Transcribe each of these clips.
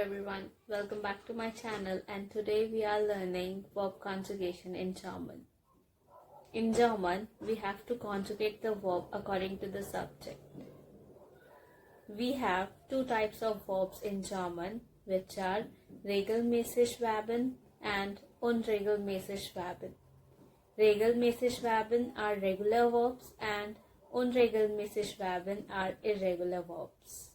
everyone, welcome back to my channel, and today we are learning verb conjugation in German. In German, we have to conjugate the verb according to the subject. We have two types of verbs in German, which are regelmäßig Verben and unregelmäßig Verben. Regelmäßig Verben are regular verbs and unregelmäßig Verben are irregular verbs.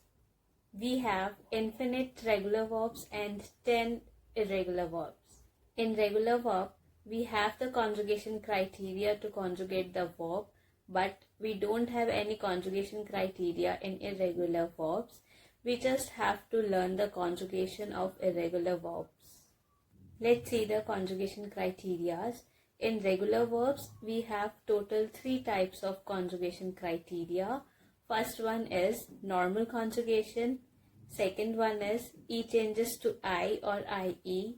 We have infinite regular verbs and 10 irregular verbs. In regular verb, we have the conjugation criteria to conjugate the verb, but we don't have any conjugation criteria in irregular verbs. We just have to learn the conjugation of irregular verbs. Let's see the conjugation criteria. In regular verbs, we have total 3 types of conjugation criteria. First one is normal conjugation. Second one is E changes to I or IE.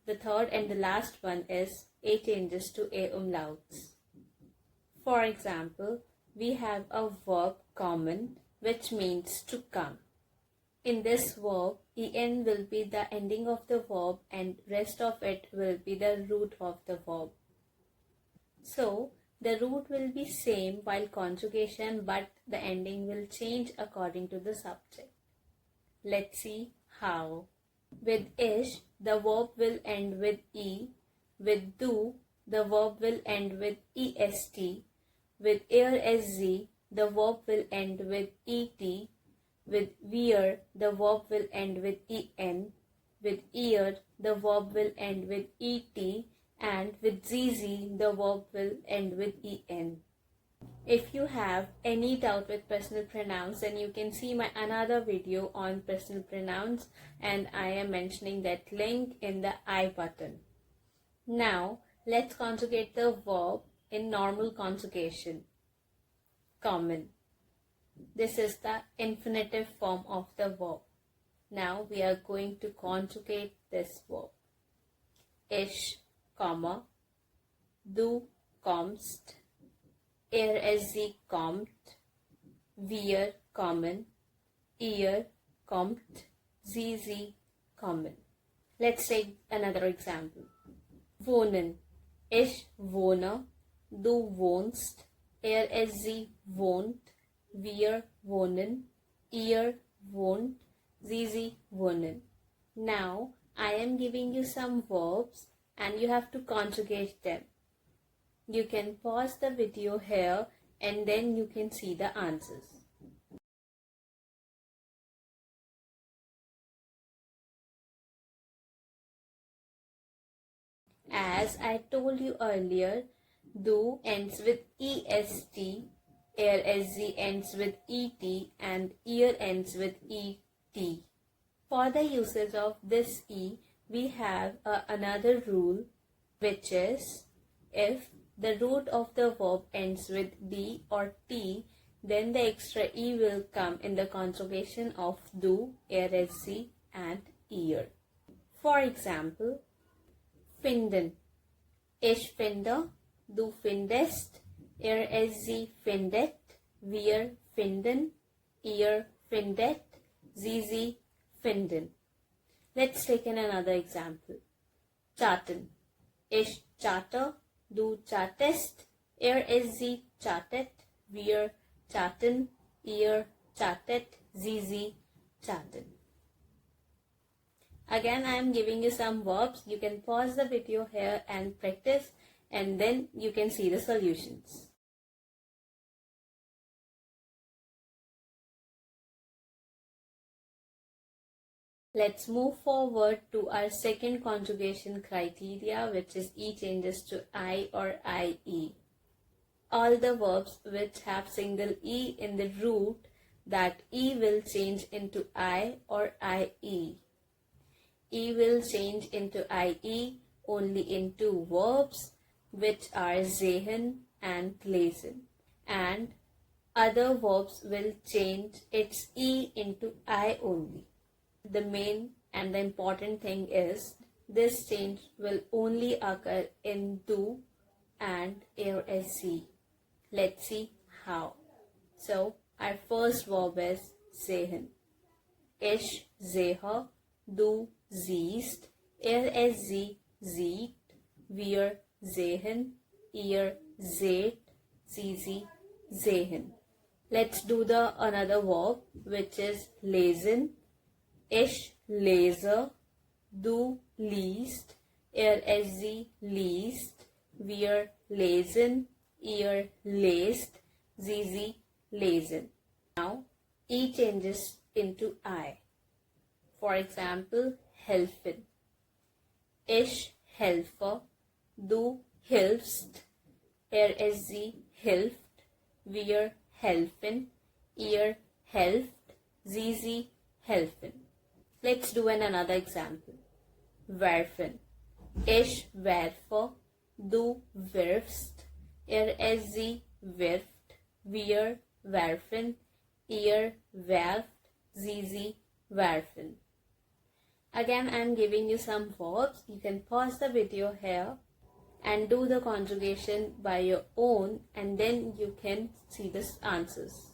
The third and the last one is A changes to A umlauts. For example, we have a verb kommen, which means to come. In this verb, en will be the ending of the verb and rest of it will be the root of the verb. So, the root will be same while conjugation, but the ending will change according to the subject. Let's see how. With ich, the verb will end with e. With du, the verb will end with est. With sie, the verb will end with et. With wir, the verb will end with en. With ihr, the verb will end with et. And with sie, the verb will end with en. If you have any doubt with personal pronouns, then you can see my another video on personal pronouns, and I am mentioning that link in the I button. Now, let's conjugate the verb in normal conjugation. Kommen. This is the infinitive form of the verb. Now, we are going to conjugate this verb. Ich, du kommst, sie kommt, wir kommen, ihr kommt, sie kommen. Let's take another example. Wohnen. Ich wohne, du wohnst, sie wohnt, wir wohnen, ihr wohnt, sie wohnen. Now, I am giving you some verbs and you have to conjugate them. You can pause the video here and then you can see the answers. As I told you earlier, du ends with est, sie ends with et, and ihr ends with et. For the usage of this e, we have another rule, which is if the root of the verb ends with d or t, then the extra e will come in the conjugation of du, sie and ihr. For example, finden. Ich finde, du findest, sie findet, wir finden, ihr findet, sie finden. Let's take another example. Chatten. Ich chatte, du chattest, sie chattet, wir chatten, ihr chattet, sie chatten. Again, I am giving you some verbs. You can pause the video here and practice, and then you can see the solutions. Let's move forward to our second conjugation criteria, which is E changes to I or IE. All the verbs which have single E in the root, that E will change into I or IE. E will change into IE only in 2 verbs, which are sehen and lesen. And other verbs will change its E into I only. The main and the important thing is this change will only occur in du and sie. Let's see how. So, our first verb is sehen. Ich sehe, du siehst, es sie sieht, wir sehen, ihr seht, sie sehen. Let's do the another verb, which is lesen. Ich lese, du liest, es sie liest, wir lesen, ihr lest, sie lesen. Now, E changes into I. For example, helfen. Ich helfe, du hilfst, es sie hilft, wir helfen, ihr helft, sie helfen. Let's do another example. Werfen. Ich werfe, du wirfst, es sie wirft, wir werfen, ihr werft, sie werfen. Again, I am giving you some verbs. You can pause the video here and do the conjugation by your own, and then you can see the answers.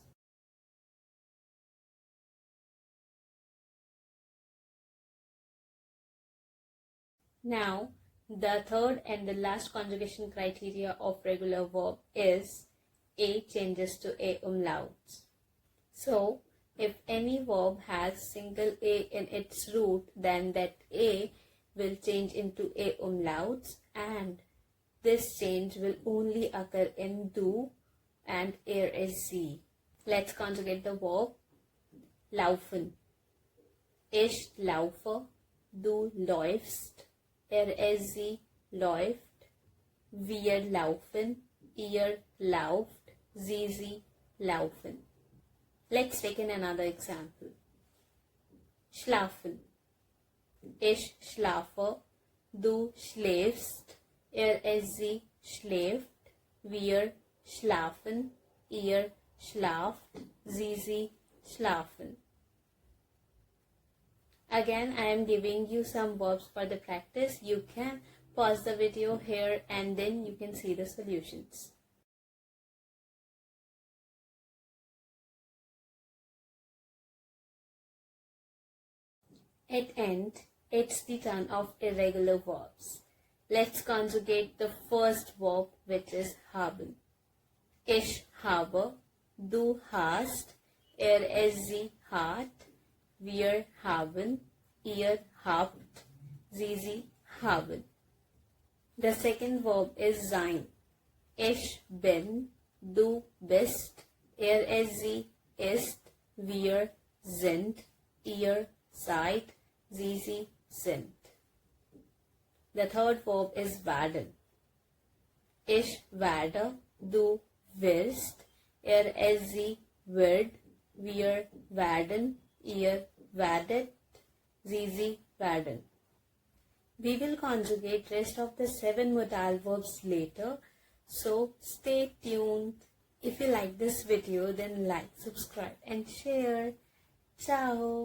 Now, the third and the last conjugation criteria of regular verb is A changes to A umlauts. So, if any verb has single A in its root, then that A will change into A umlauts, and this change will only occur in du and is sie. Let's conjugate the verb. Laufen. Ich laufe, du läufst, ist sie läuft, wir laufen, ihr lauft, sie laufen. Let's take in another example. Schlafen. Ich schlafe, du schläfst, ist sie schläft, wir schlafen, ihr schlaft, sie schlafen. Again, I am giving you some verbs for the practice. You can pause the video here and then you can see the solutions. At end, it's the turn of irregular verbs. Let's conjugate the first verb, which is haben. Ich habe, du hast, ist sie hat, wir haben, ihr habt, sie haben. The second verb is sein. Ich bin, du bist, ist sie ist, wir sind, ihr seid, sie sind. The third verb is werden. Ich werde, du wirst, ist sie wird, wir werden, ihr werdet, sie werden. We will conjugate rest of the 7 modal verbs later, so stay tuned. If you like this video, then like, subscribe and share. Ciao!